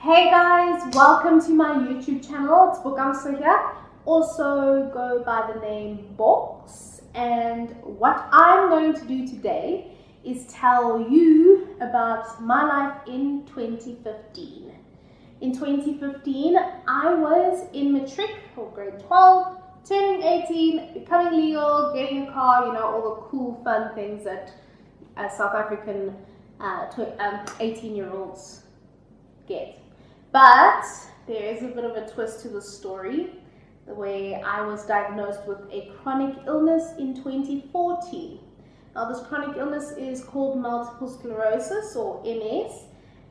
Hey guys, welcome to my YouTube channel. It's Bokamoso here. Also go by the name Bokz. And what I'm going to do today is tell you about my life in 2015. In 2015, I was in Matric or grade 12, turning 18, becoming legal, getting a car, all the cool fun things that South African 18-year-olds get. But there is a bit of a twist to the story, the way I was diagnosed with a chronic illness in 2014. Now this chronic illness is called Multiple Sclerosis or MS,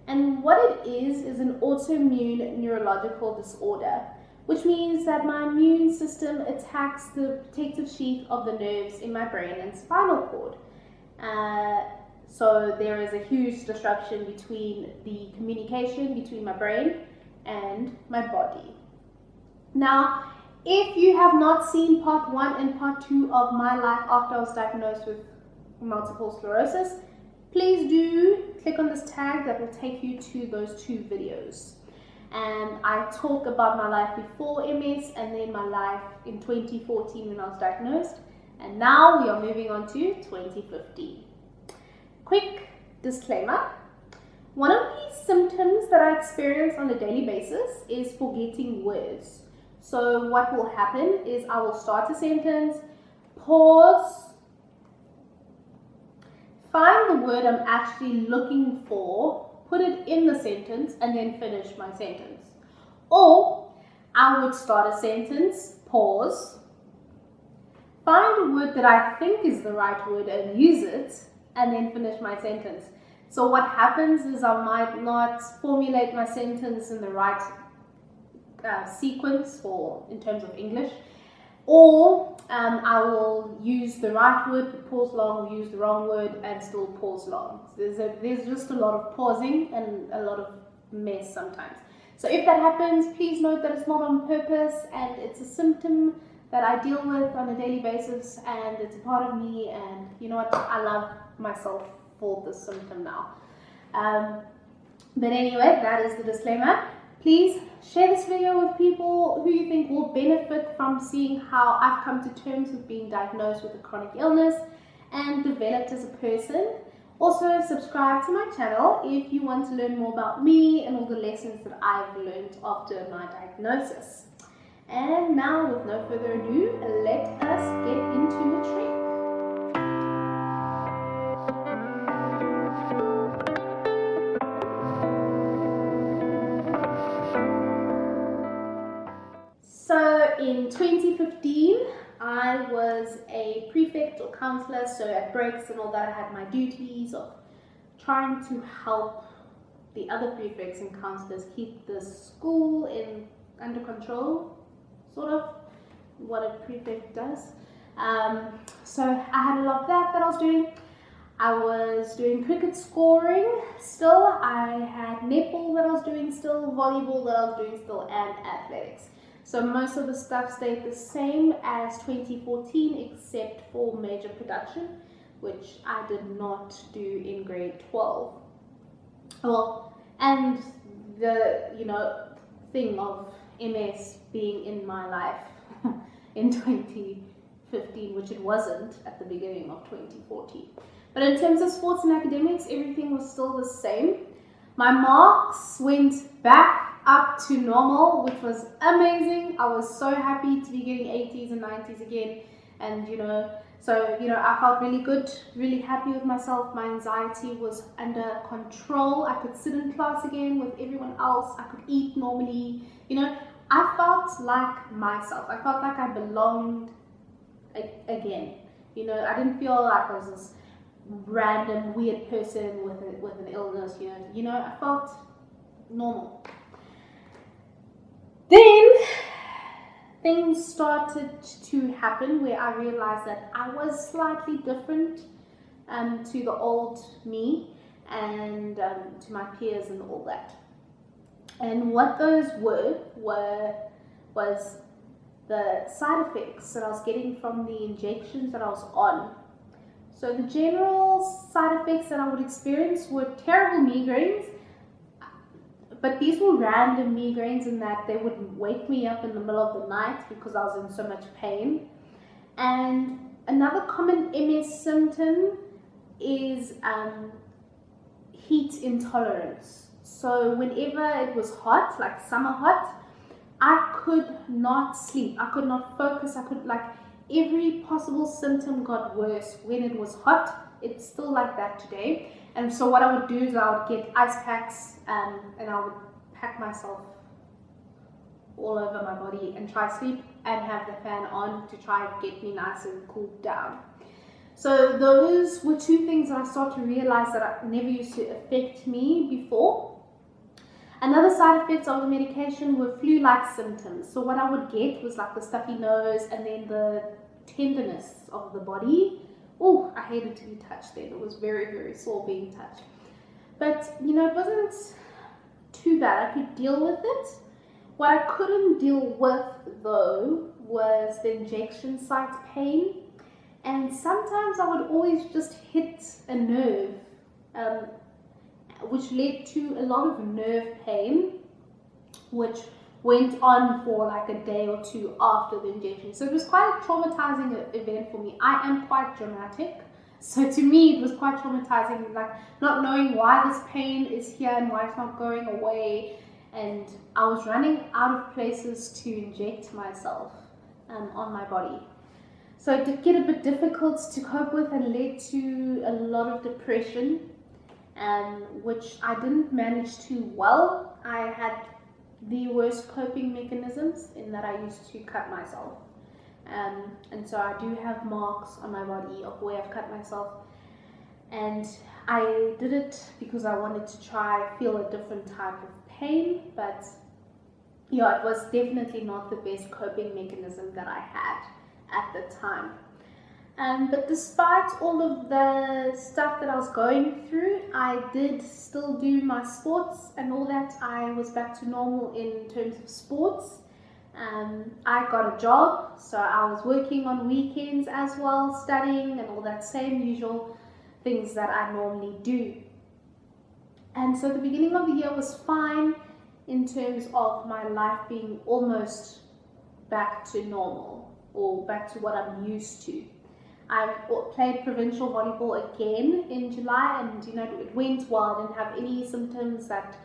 and what it is an autoimmune neurological disorder, which means that my immune system attacks the protective sheath of the nerves in my brain and spinal cord. So there is a huge disruption between the communication between my brain and my body. Now, if you have not seen part 1 and part 2 of my life after I was diagnosed with multiple sclerosis, please do click on this tag that will take you to those 2 videos. And I talk about my life before MS and then my life in 2014 when I was diagnosed. And now we are moving on to 2015. Quick disclaimer, one of the symptoms that I experience on a daily basis is forgetting words. So what will happen is I will start a sentence, pause, find the word I'm actually looking for, put it in the sentence, and then finish my sentence. Or I would start a sentence, pause, find a word that I think is the right word and use it, and then finish my sentence. So what happens is I might not formulate my sentence in the right sequence or in terms of English, or I will use the right word but pause long, or use the wrong word and still pause long. So there's just a lot of pausing and a lot of mess sometimes. So if that happens, please note that it's not on purpose and it's a symptom that I deal with on a daily basis, and it's a part of me, and you know what, I love myself for this symptom now. But anyway, that is the disclaimer. Please share this video with people who you think will benefit from seeing how I've come to terms with being diagnosed with a chronic illness and developed as a person. Also subscribe to my channel if you want to learn more about me and all the lessons that I've learned after my diagnosis. And now, with no further ado, let us get into Matric. So in 2015, I was a prefect or counselor, so at breaks and all that I had my duties of trying to help the other prefects and counselors keep the school under control, sort of what a prefect does. So I had a lot of that I was doing. I was doing cricket scoring still, I had netball that I was doing still, volleyball that I was doing still, and athletics. So most of the stuff stayed the same as 2014 except for major production, which I did not do in grade 12. Well, and the thing of MS being in my life in 2015, which it wasn't at the beginning of 2014. But in terms of sports and academics, everything was still the same. My marks went back up to normal, which was amazing. I was so happy to be getting 80s and 90s again, and I felt really good, really happy with myself. My anxiety was under control. I could sit in class again with everyone else. I could eat normally. I felt like myself. I felt like I belonged again. I didn't feel like I was this random weird person with an illness. I felt normal. Then things started to happen where I realized that I was slightly different to the old me and to my peers and all that. And what those was the side effects that I was getting from the injections that I was on. So the general side effects that I would experience were terrible migraines, but these were random migraines in that they would wake me up in the middle of the night because I was in so much pain. And another common MS symptom is heat intolerance. So whenever it was hot, like summer hot, I could not sleep, I could not focus, every possible symptom got worse when it was hot. It's still like that today. And so what I would do is I would get ice packs and I would pack myself all over my body and try to sleep and have the fan on to try and get me nice and cooled down. So those were two things that I started to realize that never used to affect me before. Another side effect of the medication were flu-like symptoms. So what I would get was like the stuffy nose and then the tenderness of the body. Oh, I hated to be touched then. It was very, very sore being touched. But, it wasn't too bad. I could deal with it. What I couldn't deal with, though, was the injection site pain. And sometimes I would always just hit a nerve, which led to a lot of nerve pain, which went on for like a day or two after the injection. So it was quite a traumatizing event for me. I am quite dramatic. So to me, it was quite traumatizing, like not knowing why this pain is here and why it's not going away. And I was running out of places to inject myself on my body. So it did get a bit difficult to cope with and led to a lot of depression, which I didn't manage too well. I had the worst coping mechanisms in that I used to cut myself. And so I do have marks on my body of where I've cut myself. And I did it because I wanted to try feel a different type of pain, but yeah, it was definitely not the best coping mechanism that I had at the time. But despite all of the stuff that I was going through, I did still do my sports and all that. I was back to normal in terms of sports. I got a job, so I was working on weekends as well, studying and all that same usual things that I normally do. And so the beginning of the year was fine in terms of my life being almost back to normal or back to what I'm used to. I played provincial volleyball again in July, and it went well. I didn't have any symptoms that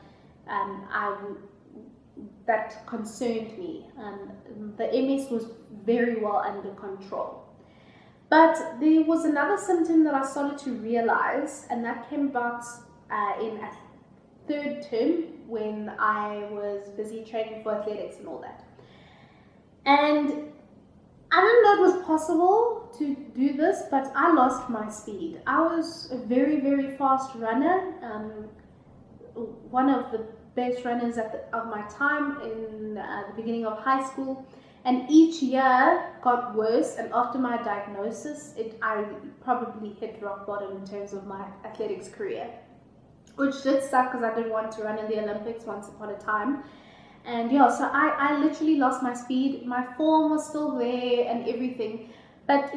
that concerned me. The MS was very well under control. But there was another symptom that I started to realize, and that came about in a third term when I was busy training for athletics and all that. And I didn't know it was possible to do this, but I lost my speed. I was a very, very fast runner, one of the best runners of my time in the beginning of high school, and each year got worse. And after my diagnosis, I probably hit rock bottom in terms of my athletics career, which did suck because I did want to run in the Olympics once upon a time. And yeah, so I literally lost my speed. My form was still there and everything. But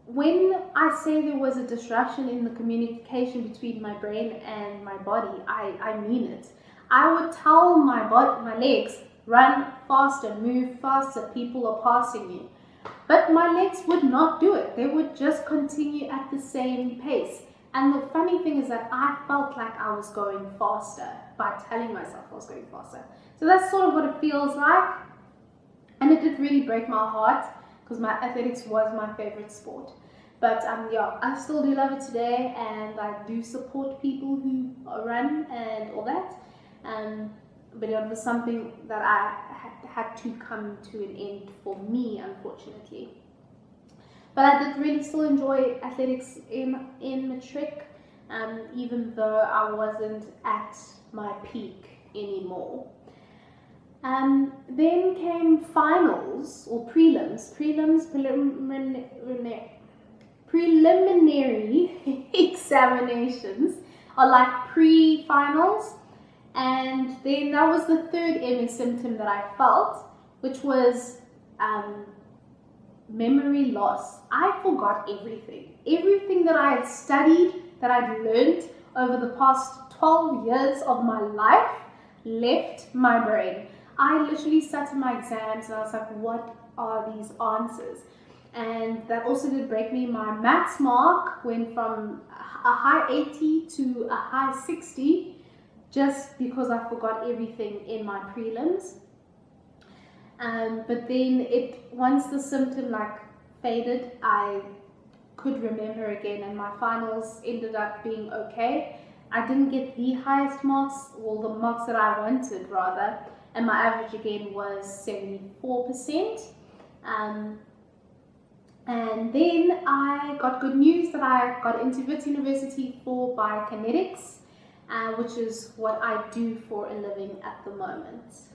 when I say there was a disruption in the communication between my brain and my body, I mean it. I would tell my legs, run faster, move faster, people are passing you. But my legs would not do it. They would just continue at the same pace. And the funny thing is that I felt like I was going faster by telling myself I was going faster. So that's sort of what it feels like. And it did really break my heart because my athletics was my favorite sport. But yeah, I still do love it today, and I do support people who run and all that. But it was something that I had to come to an end for me, unfortunately. But I did really still enjoy athletics in Matric, even though I wasn't at my peak anymore. Then came finals or preliminary examinations are like pre-finals. And then that was the third MS symptom that I felt, which was memory loss. I forgot everything. Everything that I had studied, that I'd learned over the past 12 years of my life, left my brain. I literally sat in my exams and I was like, what are these answers? And that also did break me. My maths mark went from a high 80 to a high 60 just because I forgot everything in my prelims. But then once the symptom faded, I could remember again, and my finals ended up being okay. I didn't get the highest marks, well, the marks that I wanted rather, and my average again was 74%. And then I got good news that I got into Wits University for biokinetics, which is what I do for a living at the moment.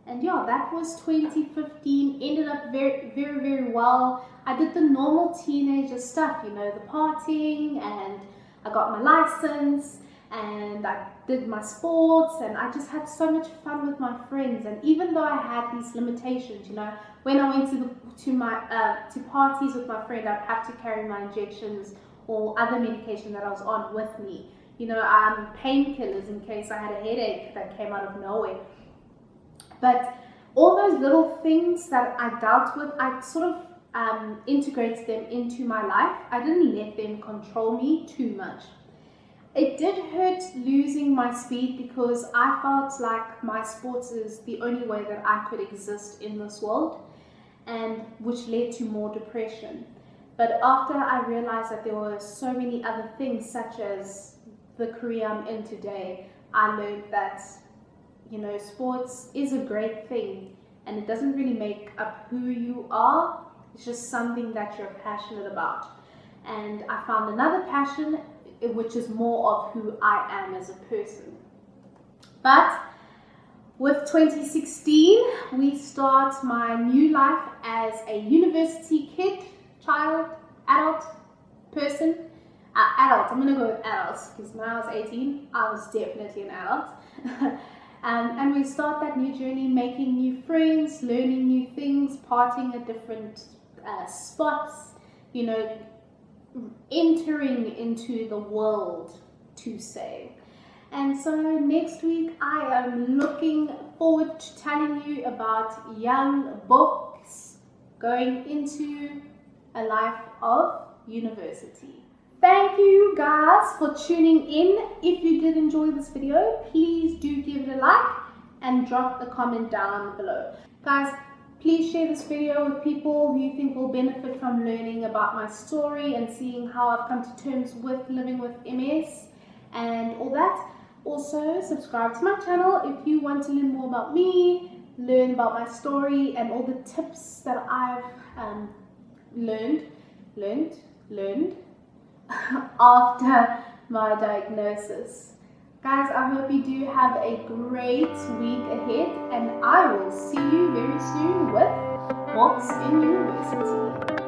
And yeah, that was 2015, ended up very, very, very well. I did the normal teenager stuff, the partying, and I got my license, and I did my sports, and I just had so much fun with my friends. And even though I had these limitations, when I went to parties with my friend, I'd have to carry my injections or other medication that I was on with me. Painkillers in case I had a headache that came out of nowhere. But all those little things that I dealt with, I sort of integrated them into my life. I didn't let them control me too much. It did hurt losing my speed because I felt like my sports is the only way that I could exist in this world, and which led to more depression. But after I realized that there were so many other things, such as the career I'm in today, I learned that sports is a great thing, and it doesn't really make up who you are. It's just something that you're passionate about. And I found another passion, which is more of who I am as a person. But with 2016, we start my new life as a university kid, child, adult, person. Adult, I'm gonna go with adults, because when I was 18, I was definitely an adult. And we start that new journey, making new friends, learning new things, partying at different spots, entering into the world to say. And so next week I am looking forward to telling you about young Bokz going into a life of university. Thank you guys for tuning in. If you did enjoy this video, please do give it a like and drop a comment down below. Guys, please share this video with people who you think will benefit from learning about my story and seeing how I've come to terms with living with MS and all that. Also, subscribe to my channel if you want to learn more about me, learn about my story and all the tips that I've learned after my diagnosis. Guys, I hope you do have a great week ahead, and I will see you very soon with Bokz in University.